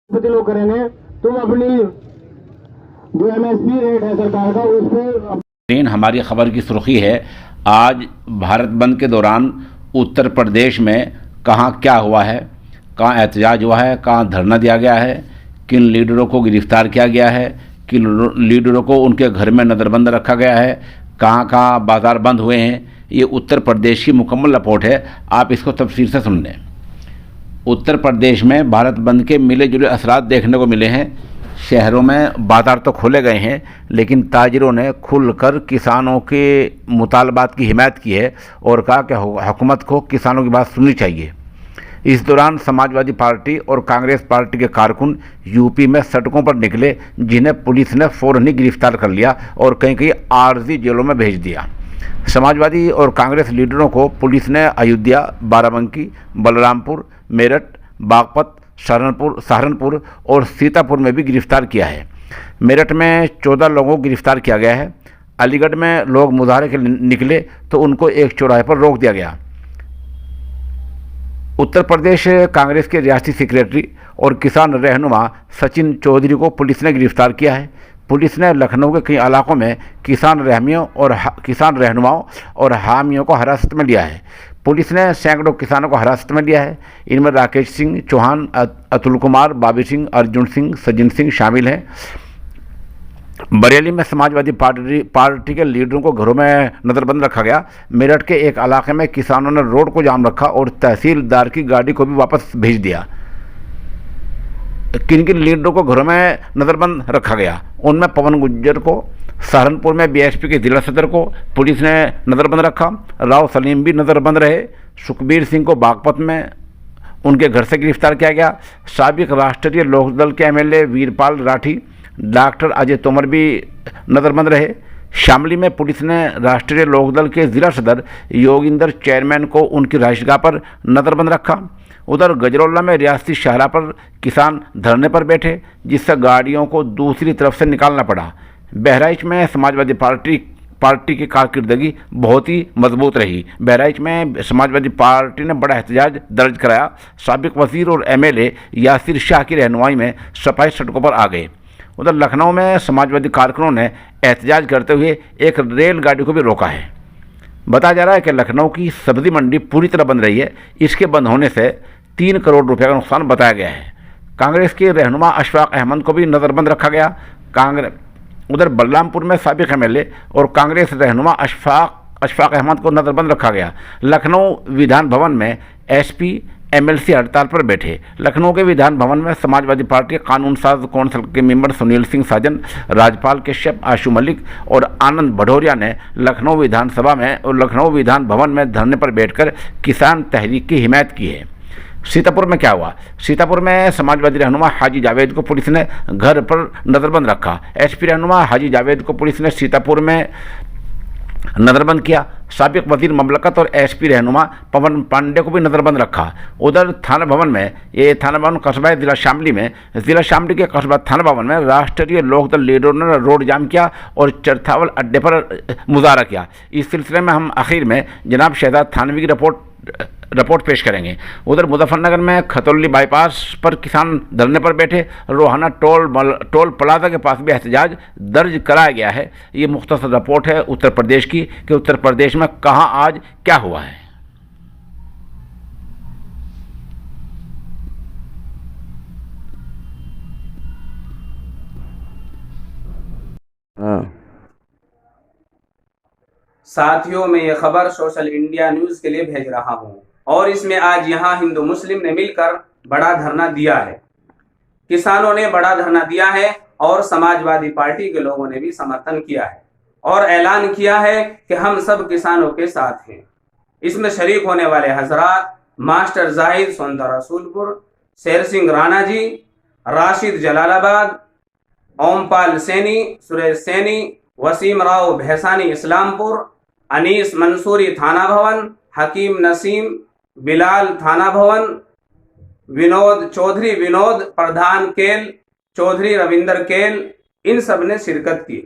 लोग करेंगे। तुम अपनी जो एमएसपी रेट है सरकार का उस पर। हमारी खबर की सुर्खी है, आज भारत बंद के दौरान उत्तर प्रदेश में कहाँ क्या हुआ है, कहाँ एहतजाज हुआ है, कहाँ धरना दिया गया है, किन लीडरों को गिरफ्तार किया गया है, किन लीडरों को उनके घर में नज़रबंद रखा गया है, कहाँ कहाँ बाज़ार बंद हुए हैं। ये उत्तर प्रदेश की मुकम्मल रिपोर्ट है, आप इसको तफसील से सुन लें। उत्तर प्रदेश में भारत बंद के मिले जुले असरात देखने को मिले हैं। शहरों में बाज़ार तो खोले गए हैं, लेकिन ताजिरों ने खुलकर किसानों के मुतालबात की हिमायत की है और कहा कि हुकूमत को किसानों की बात सुननी चाहिए। इस दौरान समाजवादी पार्टी और कांग्रेस पार्टी के कारकुन यूपी में सड़कों पर निकले, जिन्हें पुलिस ने फ़ौरन ही गिरफ्तार कर लिया और कहीं कहीं आर्जी जेलों में भेज दिया। समाजवादी और कांग्रेस लीडरों को पुलिस ने अयोध्या, बाराबंकी, बलरामपुर, मेरठ, बागपत, सहारनपुर और सीतापुर में भी गिरफ्तार किया है। मेरठ में 14 लोगों को गिरफ्तार किया गया है। अलीगढ़ में लोग मुजाहरे के लिए निकले तो उनको एक चौराहे पर रोक दिया गया। उत्तर प्रदेश कांग्रेस के रियासती सेक्रेटरी और किसान रहनुमा सचिन चौधरी को पुलिस ने गिरफ्तार किया है। पुलिस ने लखनऊ के कई इलाकों में किसान रहनुमाओं और हामियों को हिरासत में लिया है। पुलिस ने सैकड़ों किसानों को हिरासत में लिया है। इनमें राकेश सिंह चौहान, अतुल कुमार, बाबी सिंह, अर्जुन सिंह, सज्जन सिंह शामिल हैं। बरेली में समाजवादी पार्टी के लीडरों को घरों में नज़रबंद रखा गया। मेरठ के एक इलाके में किसानों ने रोड को जाम रखा और तहसीलदार की गाड़ी को भी वापस भेज दिया। किन किन लीडरों को घरों में नज़रबंद रखा गया, उनमें पवन गुज्जर को सहारनपुर में बीएसपी के जिला सदर को पुलिस ने नज़रबंद रखा। राव सलीम भी नज़रबंद रहे। सुखबीर सिंह को बागपत में उनके घर से गिरफ्तार किया गया। साबिक राष्ट्रीय लोकदल के एमएलए वीरपाल राठी, डॉक्टर अजय तोमर भी नज़रबंद रहे। शामली में पुलिस ने राष्ट्रीय लोकदल के जिला सदर योगिंदर चेयरमैन को उनकी रिहाइशगाह पर नज़रबंद रखा। उधर गजरौला में रियासती शाहरा पर किसान धरने पर बैठे, जिससे गाड़ियों को दूसरी तरफ से निकालना पड़ा। बहराइच में समाजवादी पार्टी की कारकर्दगी बहुत ही मजबूत रही। बहराइच में समाजवादी पार्टी ने बड़ा एहतजाज दर्ज कराया। साबिक वजीर और एमएलए यासिर शाह की रहनुमाई में सिपाही सड़कों पर आ गए। उधर लखनऊ में समाजवादी कारकुनों ने एहतजाज करते हुए एक रेलगाड़ी को भी रोका है। बताया जा रहा है कि लखनऊ की सब्जी मंडी पूरी तरह बंद रही है। इसके बंद होने से 3 करोड़ रुपए का नुकसान बताया गया है। कांग्रेस के रहनुमा अशफाक अहमद को भी नज़रबंद रखा गया। उधर बलरामपुर में साबिक एमएलए और कांग्रेस रहनुमा अशफाक अहमद को नज़रबंद रखा गया। लखनऊ विधान भवन में एसपी एमएलसी हड़ताल पर बैठे। लखनऊ के विधान भवन में समाजवादी पार्टी कानून साज कौंसिल के मेंबर सुनील सिंह साजन, राजपाल कश्यप, आशु मलिक और आनंद भडौरिया ने लखनऊ विधान भवन में धरने पर बैठकर किसान तहरीक की हिमायत की है। सीतापुर में क्या हुआ? सीतापुर में समाजवादी रहनुमा हाजी जावेद को पुलिस ने घर पर नज़रबंद रखा। एसपी रहनुमा हाजी जावेद को पुलिस ने सीतापुर में नज़रबंद किया। साबिक वजीर ममलकत और एसपी रहनुमा पवन पांडे को भी नज़रबंद रखा। उधर थाना भवन कस्बा जिला शामली के कस्बा थाना भवन में राष्ट्रीय लोकदल लीडरों ने रोड जाम किया और चरथावल अड्डे पर मुजाहरा किया। इस सिलसिले में हम आखिर में जनाब शहजाद थानवी की रिपोर्ट पेश करेंगे। उधर मुजफ्फरनगर में खतौली बाईपास पर किसान धरने पर बैठे। रोहाना टोल प्लाजा के पास भी एहतजाज दर्ज कराया गया है। ये मुख्तसर रिपोर्ट है उत्तर प्रदेश की कि उत्तर प्रदेश में कहां आज क्या हुआ है। साथियों, मैं ये खबर सोशल इंडिया न्यूज के लिए भेज रहा हूँ और इसमें आज यहाँ हिंदू मुस्लिम ने मिलकर बड़ा धरना दिया है। किसानों ने बड़ा धरना दिया है और समाजवादी पार्टी के लोगों ने भी समर्थन किया है और ऐलान किया है कि हम सब किसानों के साथ हैं। इसमें शरीक होने वाले हजरात मास्टर जाहिद सोंदा रसूलपुर, शेर सिंह राणा जी, राशिद जलालाबाद, ओमपाल सैनी, सुरेश सैनी, वसीम राव भैसानी इस्लामपुर, अनीस मंसूरी थाना भवन, हकीम नसीम बिलाल थाना भवन, विनोद प्रधान केल, चौधरी रविंदर केल, इन सब ने शिरकत की।